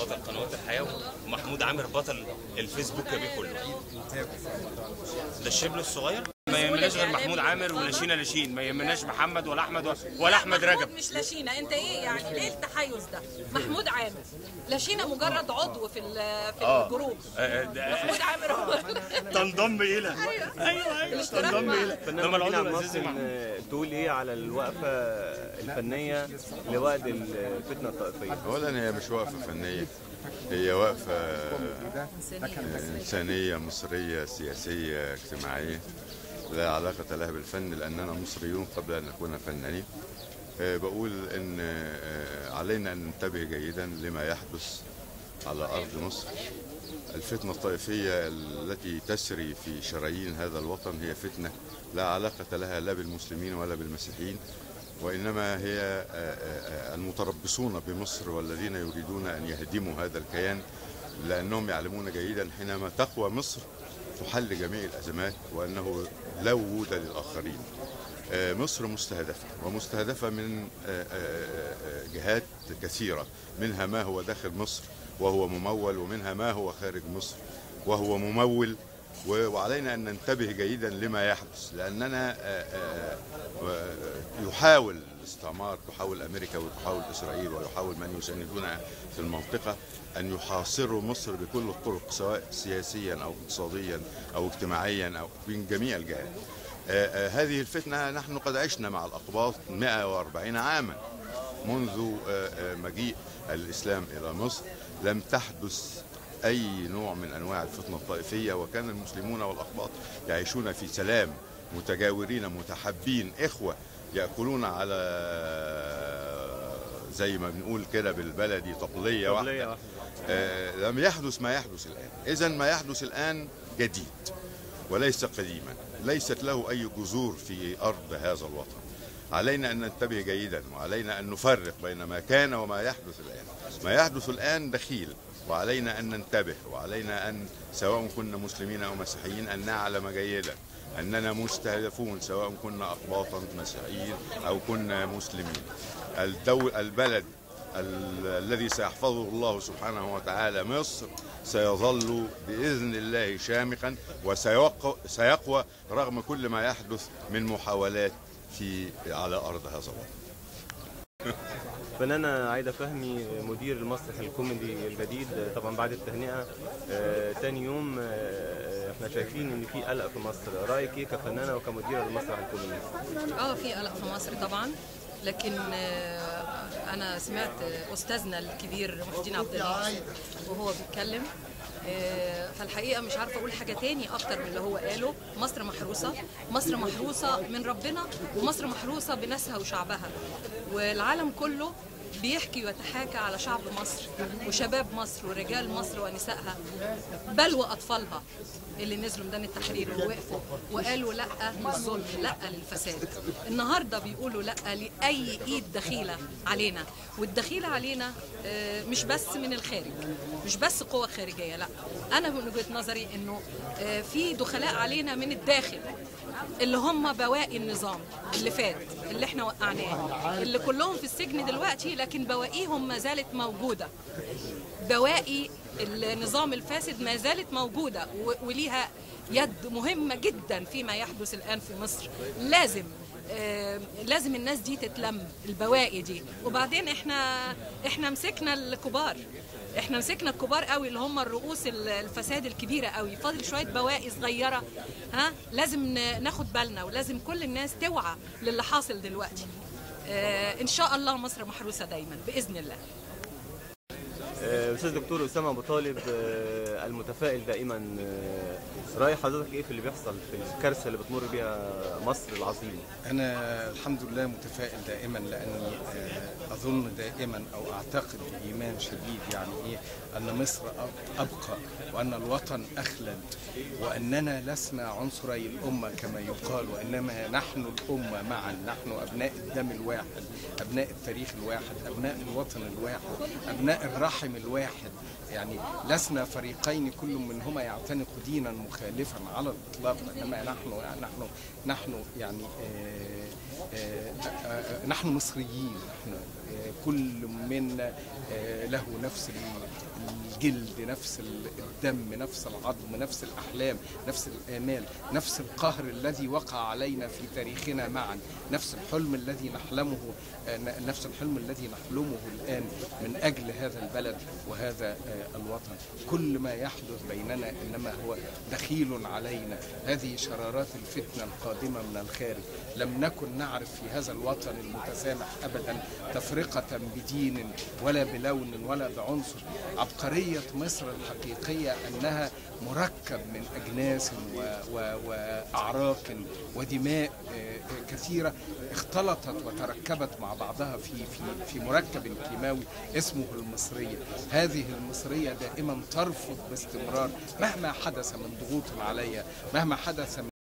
بطل قنوات الحياة ومحمود عامر بطل الفيسبوك بيه كله. ده الشبل الصغير ما يهمناش غير محمود عامر ولا شينا لاشين، ما يهمناش محمد ولا احمد ولا احمد رجب. مش لاشينا، انت ايه يعني ليه التحيز ده؟ محمود عامر، لاشينا مجرد عضو في الجروب. محمود عامر هو تنضم الى ايوه تنضم الى فنان العضو الاساسي. تقول ايه على الوقفه الفنيه لوقت الفتنه الطائفيه؟ اولا هي مش وقفه فنيه، هي وقفه انسانيه مصريه سياسيه اجتماعيه لا علاقة لها بالفن، لأننا مصريون قبل أن نكون فنانين. بقول أن علينا أن ننتبه جيدا لما يحدث على أرض مصر. الفتنة الطائفية التي تسري في شرايين هذا الوطن هي فتنة لا علاقة لها لا بالمسلمين ولا بالمسيحيين، وإنما هي المتربصون بمصر والذين يريدون أن يهدموا هذا الكيان، لأنهم يعلمون جيدا حينما تقوى مصر تحل جميع الأزمات، وأنه لا وجود للآخرين. مصر مستهدفة، ومستهدفة من جهات كثيرة، منها ما هو داخل مصر وهو ممول، ومنها ما هو خارج مصر وهو ممول. وعلينا أن ننتبه جيدا لما يحدث، لأننا يحاول الاستعمار، تحاول أمريكا وتحاول إسرائيل ويحاول من يساندونها في المنطقة أن يحاصروا مصر بكل الطرق، سواء سياسيا أو اقتصاديا أو اجتماعيا أو من جميع الجهات. هذه الفتنة نحن قد عشنا مع الأقباط 140 عاما منذ مجيء الإسلام إلى مصر. لم تحدث أي نوع من أنواع الفتنة الطائفية، وكان المسلمون والأقباط يعيشون في سلام، متجاورين متحابين، إخوة يأكلون على زي ما بنقول كده بالبلدي طبلية واحدة. لم يحدث ما يحدث الآن. إذن ما يحدث الآن جديد وليس قديما، ليست له أي جذور في أرض هذا الوطن. علينا أن ننتبه جيدا، وعلينا أن نفرق بين ما كان وما يحدث الآن. ما يحدث الآن دخيل، وعلينا أن ننتبه، وعلينا أن سواء كنا مسلمين أو مسيحيين أن نعلم جيدا أننا مستهدفون، سواء كنا أقباطا مسيحيين أو كنا مسلمين. البلد الذي سيحفظه الله سبحانه وتعالى مصر سيظل بإذن الله شامخا، وسيقوى رغم كل ما يحدث من محاولات على أرض هذا الوطن. فنانة عايدة فهمي مدير المسرح الكوميدي الجديد، طبعا بعد التهنئة تاني يوم احنا شايفين ان في قلق في مصر، رأيك ايه كفنانة وكمديرة للمسرح الكوميدي؟ في قلق في مصر طبعا، لكن انا سمعت استاذنا الكبير محي الدين عبد الله وهو بيتكلم، فالحقيقه مش عارفه اقول حاجه تاني اكتر من اللي هو قاله. مصر محروسه، مصر محروسه من ربنا، ومصر محروسه بناسها وشعبها، والعالم كله بيحكي ويتحاكى على شعب مصر وشباب مصر ورجال مصر ونسائها، بل واطفالها اللي نزلوا ميدان التحرير ووقفوا وقالوا لا للظلم، لا للفساد. النهارده بيقولوا لا لاي ايد دخيله علينا، والدخيله علينا مش بس من الخارج، مش بس قوه خارجيه، لا، انا من وجهه نظري انه في دخلاء علينا من الداخل، اللي هم بواقي النظام اللي فات اللي احنا وقعناه، اللي كلهم في السجن دلوقتي، لكن بواقيهم ما زالت موجوده. بواقي النظام الفاسد ما زالت موجوده وليها يد مهمه جدا فيما يحدث الان في مصر. لازم الناس دي تتلم، البواقي دي. وبعدين احنا مسكنا الكبار، احنا مسكنا الكبار قوي اللي هم الرؤوس الفساد الكبيره قوي، فاضل شويه بواقي صغيره. لازم ناخد بالنا، ولازم كل الناس توعى للي حاصل دلوقتي. ان شاء الله مصر محروسه دايما باذن الله. استاذ دكتور اسامه ابو طالب، المتفائل دائما، راي حضرتك ايه في اللي بيحصل في الكارثه اللي بتمر بيها مصر العظيمه؟ انا الحمد لله متفائل دائما، لاني اظن دائما او اعتقد بايمان شديد يعني ايه ان مصر ابقى، وان الوطن اخلد، واننا لسنا عنصري الامه كما يقال، وانما نحن الامه معا، نحن ابناء الدم الواحد، ابناء التاريخ الواحد، ابناء الوطن الواحد، ابناء الرحم الواحد. يعني لسنا فريقين كل منهما يعتنق دينا مخالفا على الإطلاق، إنما نحن مصريين، نحن كل منا له نفس الجلد، نفس الدم، نفس العظم، نفس الأحلام، نفس الآمال، نفس القهر الذي وقع علينا في تاريخنا معا، نفس الحلم الذي نحلمه الآن من أجل هذا البلد وهذا الوطن. كل ما يحدث بيننا إنما هو دخيل علينا، هذه شرارات الفتنة القادمة من الخارج. لم نكن نعرف في هذا الوطن المتسامح أبدا تفرقة بدين ولا بلون ولا بعنصر. عبقرية مصر الحقيقية أنها مركب من أجناس وأعراق ودماء كثيرة اختلطت وتركبت مع بعضها في مركب كيماوي اسمه المصرية. هذه المصرية دائما ترفض باستمرار مهما حدث من ضغوط عليها، مهما حدث من